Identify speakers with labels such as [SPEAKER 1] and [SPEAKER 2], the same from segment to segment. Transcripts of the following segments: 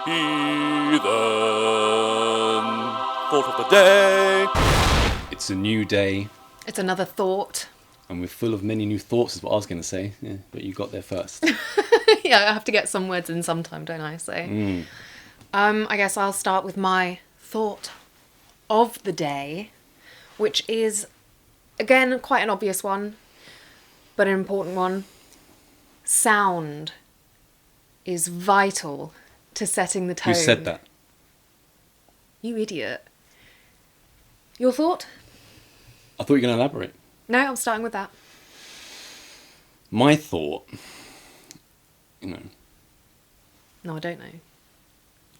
[SPEAKER 1] Heathen thought of the day.
[SPEAKER 2] It's a new day,
[SPEAKER 3] It's another thought.
[SPEAKER 2] and we're full of many new thoughts, is what I was going to say. Yeah, but you got there first.
[SPEAKER 3] Yeah, I have to get some words in sometime, don't I? So, I guess I'll start with my thought of the day, which is, again, quite an obvious one, but an important one. Sound is vital to setting the tone.
[SPEAKER 2] Who said that?
[SPEAKER 3] You idiot. Your thought?
[SPEAKER 2] I thought you were going to elaborate.
[SPEAKER 3] No, I'm starting with that.
[SPEAKER 2] My thought,
[SPEAKER 3] No, I don't know.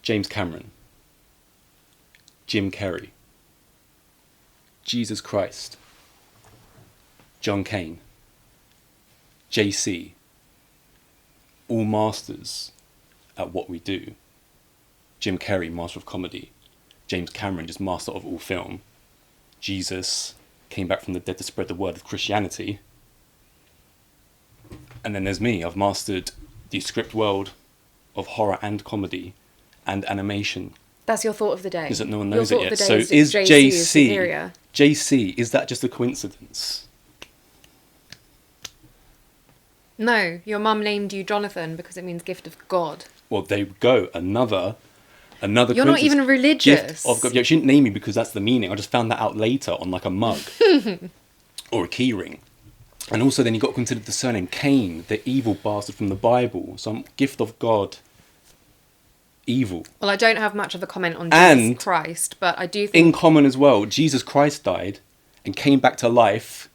[SPEAKER 2] James Cameron, Jim Carrey, Jesus Christ, John Cain, JC, all masters at what we do. Jim Carrey, master of comedy. James Cameron, just master of all film. Jesus came back from the dead to spread the word of Christianity. And then there's me. I've mastered the script world of horror and comedy and animation.
[SPEAKER 3] That's your thought of the day.
[SPEAKER 2] Is that no one
[SPEAKER 3] Your
[SPEAKER 2] knows it
[SPEAKER 3] thought
[SPEAKER 2] yet?
[SPEAKER 3] of the
[SPEAKER 2] So
[SPEAKER 3] day
[SPEAKER 2] is JC,
[SPEAKER 3] superior.
[SPEAKER 2] JC, is that just a coincidence?
[SPEAKER 3] No, your mum named you Jonathan because it means gift of God.
[SPEAKER 2] Well, there we go. Another
[SPEAKER 3] You're not
[SPEAKER 2] coincidence.
[SPEAKER 3] even religious.
[SPEAKER 2] Gift of God. Yeah, she didn't name me because that's the meaning. I just found that out later on like a mug or a key ring. And also then you got to consider the surname Cain, the evil bastard from the Bible. So I'm gift of God, evil.
[SPEAKER 3] Well, I don't have much of a comment on Jesus
[SPEAKER 2] And
[SPEAKER 3] Christ, but I do
[SPEAKER 2] In
[SPEAKER 3] think...
[SPEAKER 2] common as well, Jesus Christ died and came back to life.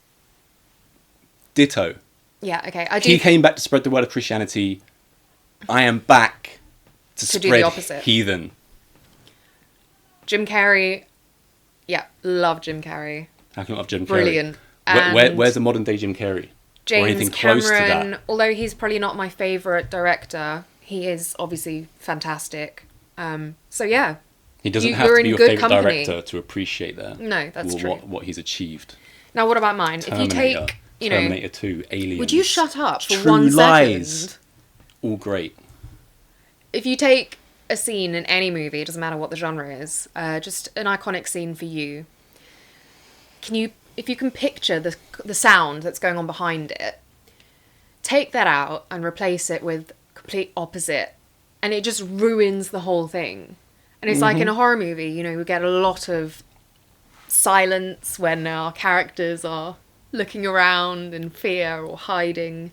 [SPEAKER 2] Ditto.
[SPEAKER 3] Yeah, okay. I do
[SPEAKER 2] He came back to spread the word of Christianity. I am back to
[SPEAKER 3] do the
[SPEAKER 2] spread
[SPEAKER 3] opposite.
[SPEAKER 2] heathen.
[SPEAKER 3] Jim Carrey... Yeah, love Jim Carrey.
[SPEAKER 2] How can you love Jim Carrey?
[SPEAKER 3] Brilliant.
[SPEAKER 2] Where's the modern day Jim Carrey? Or anything
[SPEAKER 3] James
[SPEAKER 2] close to
[SPEAKER 3] Cameron,
[SPEAKER 2] that?
[SPEAKER 3] although he's probably not my favourite director, he is obviously fantastic. So yeah,
[SPEAKER 2] He doesn't
[SPEAKER 3] you're
[SPEAKER 2] have to
[SPEAKER 3] in
[SPEAKER 2] be your
[SPEAKER 3] good
[SPEAKER 2] favourite
[SPEAKER 3] company.
[SPEAKER 2] director to appreciate that.
[SPEAKER 3] No, that's true.
[SPEAKER 2] What he's achieved.
[SPEAKER 3] Now what about mine? If you
[SPEAKER 2] Terminator,
[SPEAKER 3] take,
[SPEAKER 2] Terminator 2, Aliens.
[SPEAKER 3] would you shut up for
[SPEAKER 2] True
[SPEAKER 3] 1
[SPEAKER 2] Lies.
[SPEAKER 3] second?
[SPEAKER 2] All great.
[SPEAKER 3] If you take a scene in any movie, it doesn't matter what the genre is, just an iconic scene for you. If you can picture the sound that's going on behind it, take that out and replace it with complete opposite, and it just ruins the whole thing. And it's like in a horror movie, we get a lot of silence when our characters are looking around in fear or hiding.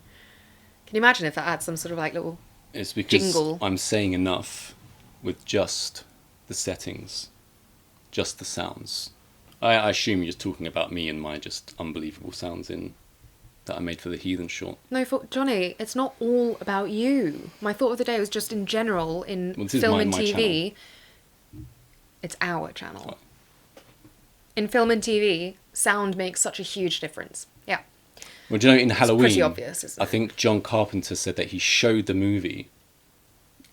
[SPEAKER 3] Can you imagine if that had some sort of like little...
[SPEAKER 2] It's because
[SPEAKER 3] Jingle.
[SPEAKER 2] I'm saying enough with just the settings, just the sounds. I assume you're just talking about me and my just unbelievable sounds that I made for the Heathen short.
[SPEAKER 3] No, Johnny, it's not all about you. My thought of the day was just in general in
[SPEAKER 2] Well, this is
[SPEAKER 3] film
[SPEAKER 2] my
[SPEAKER 3] and TV. It's our channel. In film and TV, sound makes such a huge difference. Yeah.
[SPEAKER 2] Well, do you know, in Halloween,
[SPEAKER 3] pretty obvious, isn't
[SPEAKER 2] I
[SPEAKER 3] it?
[SPEAKER 2] think John Carpenter said that he showed the movie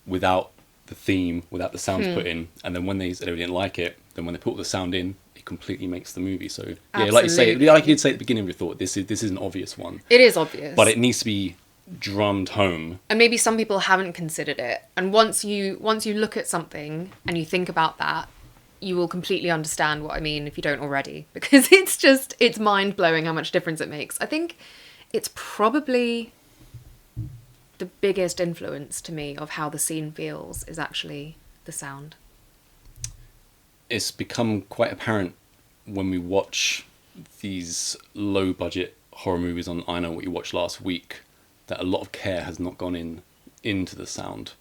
[SPEAKER 2] without the theme, without the sounds put in, and then when they said they didn't like it, then when they put the sound in, it completely makes the movie. So yeah, like you say,
[SPEAKER 3] Absolutely.
[SPEAKER 2] like you did say at the beginning of your thought, this is an obvious one,
[SPEAKER 3] It is obvious.
[SPEAKER 2] but it needs to be drummed home.
[SPEAKER 3] And maybe some people haven't considered it. And once you look at something and you think about that, you will completely understand what I mean if you don't already. Because it's mind-blowing how much difference it makes. I think it's probably the biggest influence to me of how the scene feels is actually the sound.
[SPEAKER 2] It's become quite apparent when we watch these low-budget horror movies on I Know What You Watched Last Week that a lot of care has not gone into the sound.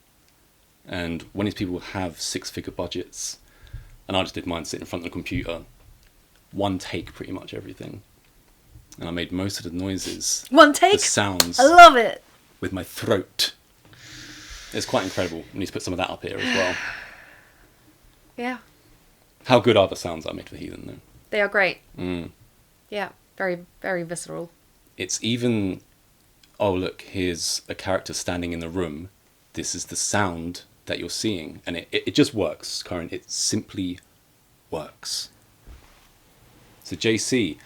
[SPEAKER 2] And when these people have six-figure budgets, and I just did mine sitting in front of the computer, one take pretty much everything. And I made most of the noises,
[SPEAKER 3] One
[SPEAKER 2] the
[SPEAKER 3] take?
[SPEAKER 2] sounds,
[SPEAKER 3] I love it.
[SPEAKER 2] with my throat. It's quite incredible. I need to put some of that up here as well.
[SPEAKER 3] Yeah,
[SPEAKER 2] How good are the sounds I made for Heathen, though?
[SPEAKER 3] they are great.
[SPEAKER 2] Mm.
[SPEAKER 3] Yeah, very, very visceral.
[SPEAKER 2] It's even, oh look, here's a character standing in the room. This is the sound that you're seeing. And it just works, Karen. It simply works. So JC,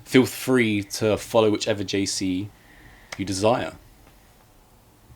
[SPEAKER 2] feel free to follow whichever JC you desire.